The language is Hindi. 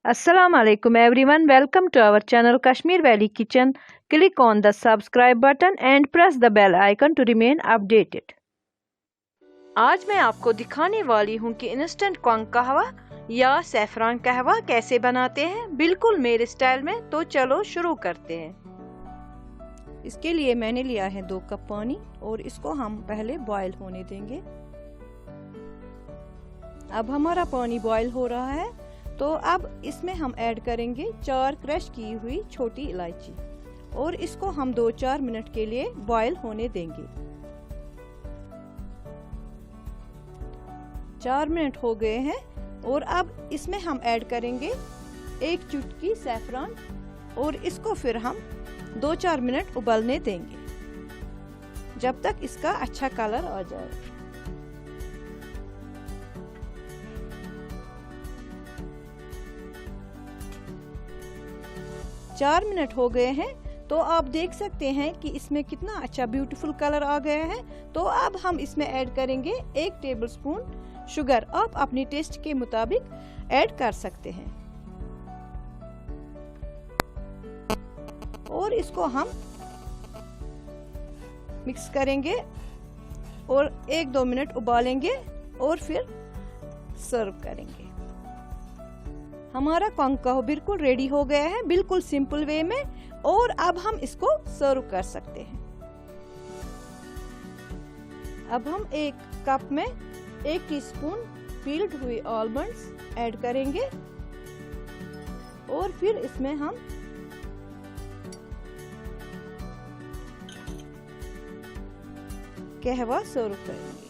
Assalamu alaikum everyone. Welcome to our channel Kashmir Valley Kitchen. Click on the subscribe button and press the bell icon to remain updated. आज मैं आपको दिखाने वाली हूँ कि इंस्टेंट क्वांग कहवा या सैफरान कहवा कैसे बनाते हैं, बिल्कुल मेरे स्टाइल में। तो चलो शुरू करते हैं। इसके लिए मैंने लिया है 2 कप पानी और इसको हम पहले बॉईल होने देंगे। अब हमारा पानी बॉईल हो रहा है, तो अब इसमें हम ऐड करेंगे 4 क्रश की हुई छोटी इलायची और इसको हम 2-4 मिनट के लिए बॉईल होने देंगे। 4 मिनट हो गए हैं और अब इसमें हम ऐड करेंगे 1 चुटकी सैफरान और इसको फिर हम 2-4 मिनट उबलने देंगे जब तक इसका अच्छा कलर आ जाए। चार मिनट हो गए हैं, तो आप देख सकते हैं कि इसमें कितना अच्छा ब्यूटीफुल कलर आ गया है। तो अब हम इसमें ऐड करेंगे 1 टेबलस्पून शुगर। आप अपनी टेस्ट के मुताबिक ऐड कर सकते हैं और इसको हम मिक्स करेंगे और 1-2 मिनट उबालेंगे और फिर सर्व करेंगे। हमारा क्वांग कहवा बिल्कुल रेडी हो गया है, बिल्कुल सिंपल वे में। और अब हम इसको सर्व कर सकते हैं। अब हम 1 कप में 1 टीस्पून पील्ड हुए आलमंड्स ऐड करेंगे और फिर इसमें हम कहवा सर्व करेंगे।